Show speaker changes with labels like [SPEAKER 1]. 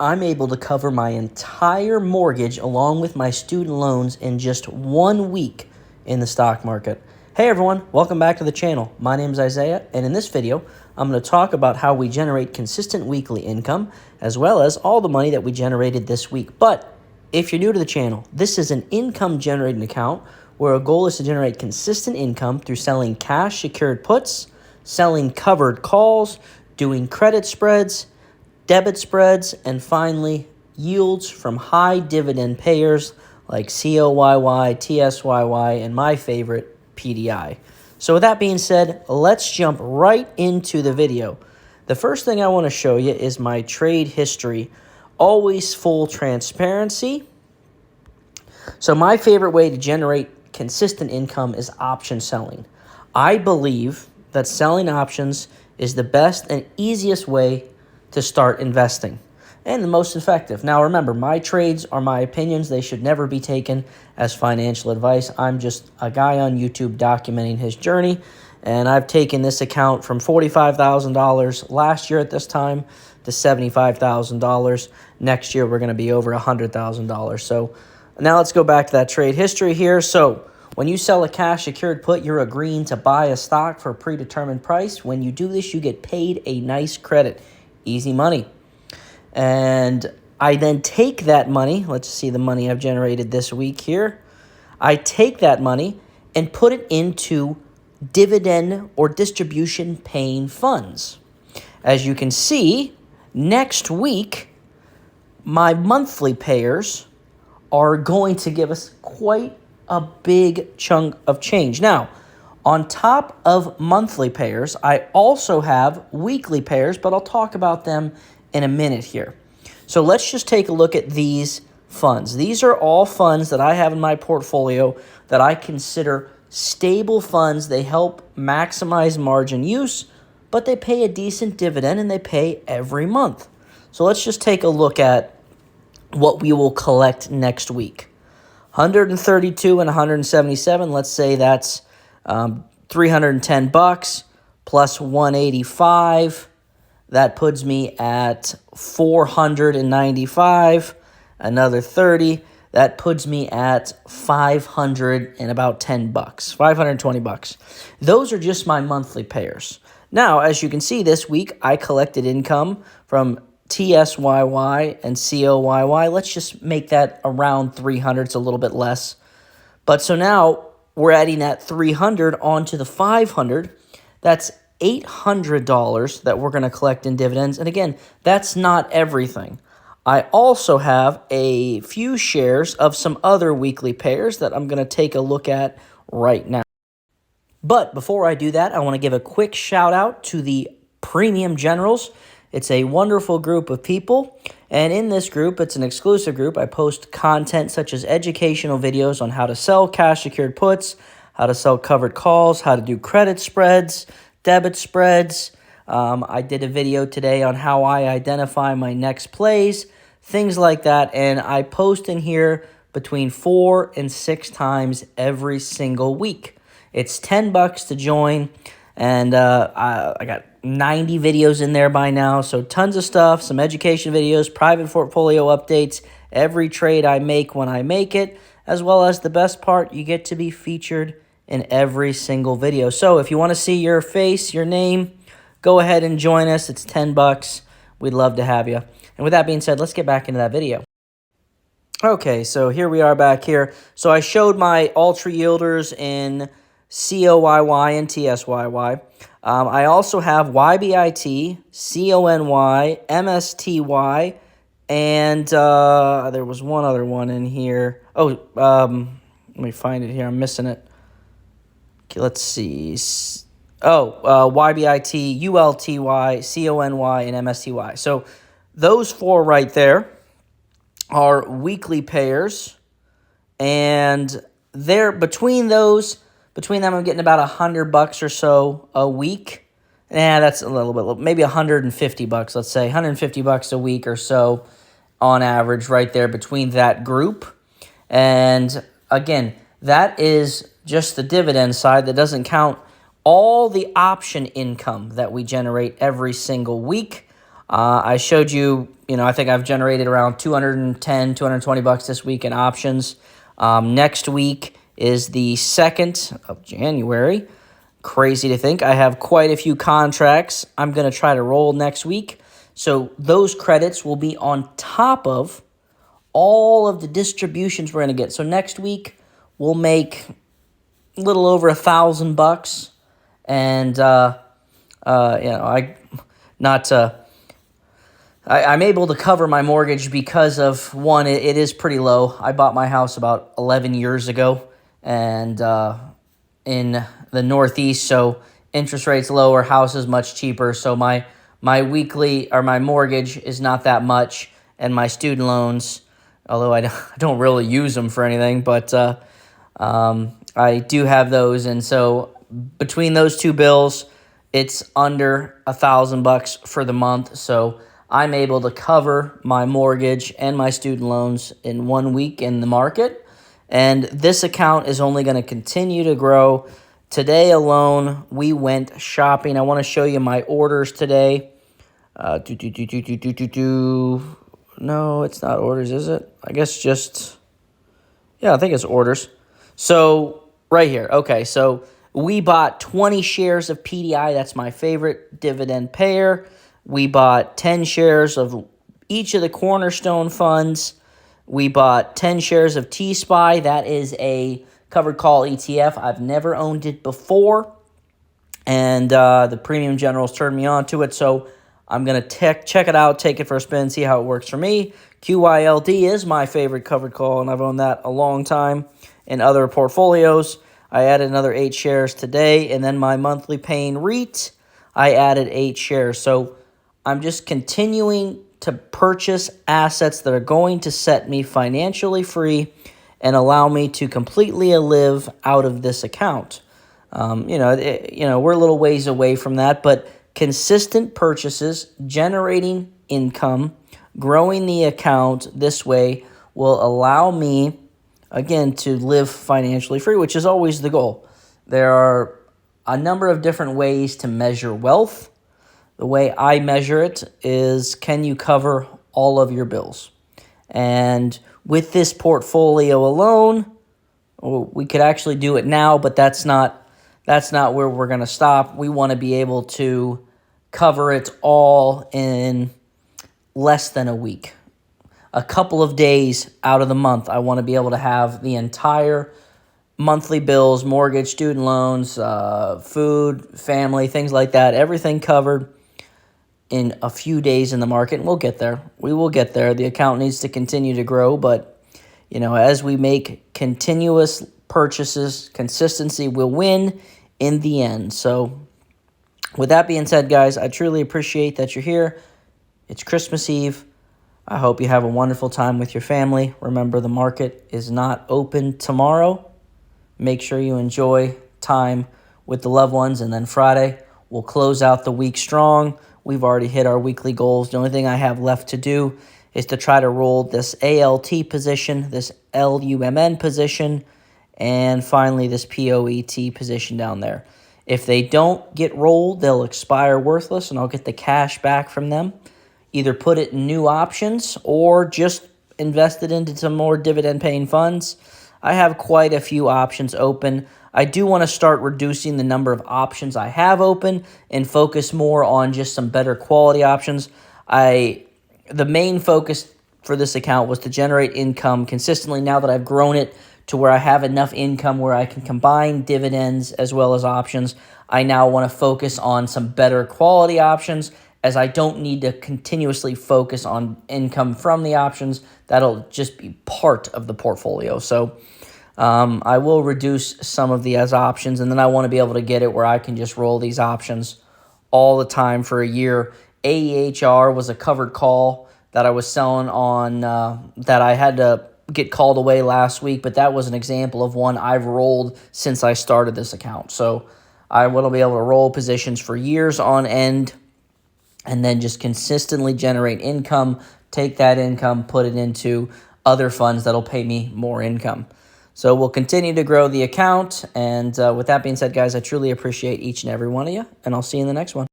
[SPEAKER 1] I'm able to cover my entire mortgage along with my student loans in just 1 week in the stock market. Hey everyone, welcome back to the channel. My name is Isaiah, and in this video, I'm going to talk about how we generate consistent weekly income, as well as all the money that we generated this week. But if you're new to the channel, this is an income generating account where our goal is to generate consistent income through selling cash secured puts, selling covered calls, doing credit spreads, debit spreads, and finally, yields from high dividend payers like COYY, TSYY, and my favorite, PDI. So with that being said, let's jump right into the video. The first thing I want to show you is my trade history. Always full transparency. So my favorite way to generate consistent income is option selling. I believe that selling options is the best and easiest way to start investing and the most effective. Now remember, my trades are my opinions. They should never be taken as financial advice. I'm just a guy on YouTube documenting his journey, and I've taken this account from $45,000 last year at this time to $75,000. Next year we're going to be over $100,000. So now let's go back to that trade history here. So when you sell a cash secured put, you're agreeing to buy a stock for a predetermined price. When you do this, you get paid a nice credit. Easy money. And I then take that money. Let's see the money I've generated this week here. I take that money and put it into dividend or distribution paying funds. As you can see, next week, my monthly payers are going to give us quite a big chunk of change. Now, on top of monthly payers, I also have weekly payers, but I'll talk about them in a minute here. So let's just take a look at these funds. These are all funds that I have in my portfolio that I consider stable funds. They help maximize margin use, but they pay a decent dividend and they pay every month. So let's just take a look at what we will collect next week. 132 and 177, let's say that's $310 plus 185. That puts me at 495. Another 30. That puts me at 500 and about $10, $520. Those are just my monthly payers. Now, as you can see, this week I collected income from TSYY and COYY. Let's just make that around 300. It's a little bit less. But so now we're adding that 300 onto the 500. That's $800 that we're going to collect in dividends. And again, that's not everything. I also have a few shares of some other weekly pairs that I'm going to take a look at right now. But before I do that, I want to give a quick shout out to the Premium Generals. It's a wonderful group of people, and in this group, it's an exclusive group. I post content such as educational videos on how to sell cash secured puts, how to sell covered calls, how to do credit spreads, debit spreads. I did a video today on how I identify my next plays, things like that, and I post in here between 4 and 6 times every single week. It's $10 to join, and I got 90 videos in there by now, so tons of stuff, some education videos, private portfolio updates, every trade I make when I make it, as well as the best part, you get to be featured in every single video. So if you want to see your face, your name, go ahead and join us. It's $10. We'd love to have you. And with that being said, let's get back into that video. Okay, so here we are back here. So I showed my ultra yielders in COYY and TSYY. I also have YBIT, CONY, MSTY, and there was one other one in here. Oh, let me find it here. I'm missing it. Okay, let's see. YBIT, ULTY, CONY, and MSTY. So those 4 right there are weekly pairs, and they're between them, I'm getting about $100 or so a week. That's a little bit, maybe $150. Let's say $150 a week or so on average, right there between that group. And again, that is just the dividend side. That doesn't count all the option income that we generate every single week. I showed you, I think I've generated around $210, $220 this week in options. Next week is the 2nd of January. Crazy to think. I have quite a few contracts I'm going to try to roll next week. So those credits will be on top of all of the distributions we're going to get. So next week we'll make a little over $1,000, and I'm able to cover my mortgage because of, one, it is pretty low. I bought my house about 11 years ago, and in the Northeast, so interest rates lower, house is much cheaper. So my mortgage is not that much, and my student loans, although I don't really use them for anything, but I do have those, and so between those two bills, it's under $1,000 for the month. So I'm able to cover my mortgage and my student loans in 1 week in the market. And this account is only going to continue to grow. Today alone, we went shopping. I want to show you my orders today. No, it's not orders, is it? I guess I think it's orders. So right here. Okay, so we bought 20 shares of PDI. That's my favorite dividend payer. We bought 10 shares of each of the cornerstone funds. We bought 10 shares of T-SPY. That is a covered call ETF. I've never owned it before, and the Premium Generals turned me on to it, so I'm going to check it out, take it for a spin, see how it works for me. QYLD is my favorite covered call, and I've owned that a long time in other portfolios. I added another 8 shares today, and then my monthly paying REIT, I added 8 shares. So I'm just continuing to purchase assets that are going to set me financially free and allow me to completely live out of this account. We're a little ways away from that, but consistent purchases, generating income, growing the account this way will allow me, again, to live financially free, which is always the goal. There are a number of different ways to measure wealth. The way I measure it is, can you cover all of your bills? And with this portfolio alone, we could actually do it now, but that's not where we're going to stop. We want to be able to cover it all in less than a week. A couple of days out of the month, I want to be able to have the entire monthly bills, mortgage, student loans, food, family, things like that, everything covered in a few days in the market, and we'll get there. We will get there. The account needs to continue to grow, but as we make continuous purchases, consistency will win in the end. So with that being said, guys, I truly appreciate that you're here. It's Christmas Eve. I hope you have a wonderful time with your family. Remember, the market is not open tomorrow. Make sure you enjoy time with the loved ones, and then Friday, we'll close out the week strong. We've already hit our weekly goals. The only thing I have left to do is to try to roll this ALT position, this LUMN position, and finally this POET position down there. If they don't get rolled, they'll expire worthless, and I'll get the cash back from them. Either put it in new options or just invest it into some more dividend-paying funds. I have quite a few options open. I do want to start reducing the number of options I have open and focus more on just some better quality options. The main focus for this account was to generate income consistently. Now that I've grown it to where I have enough income where I can combine dividends as well as options, I now want to focus on some better quality options, as I don't need to continuously focus on income from the options. That'll just be part of the portfolio. So I will reduce some of the as options, and then I want to be able to get it where I can just roll these options all the time for a year. AEHR was a covered call that I was selling on that I had to get called away last week, but that was an example of one I've rolled since I started this account. So I will be able to roll positions for years on end and then just consistently generate income, take that income, put it into other funds that'll pay me more income. So we'll continue to grow the account. And with that being said, guys, I truly appreciate each and every one of you, and I'll see you in the next one.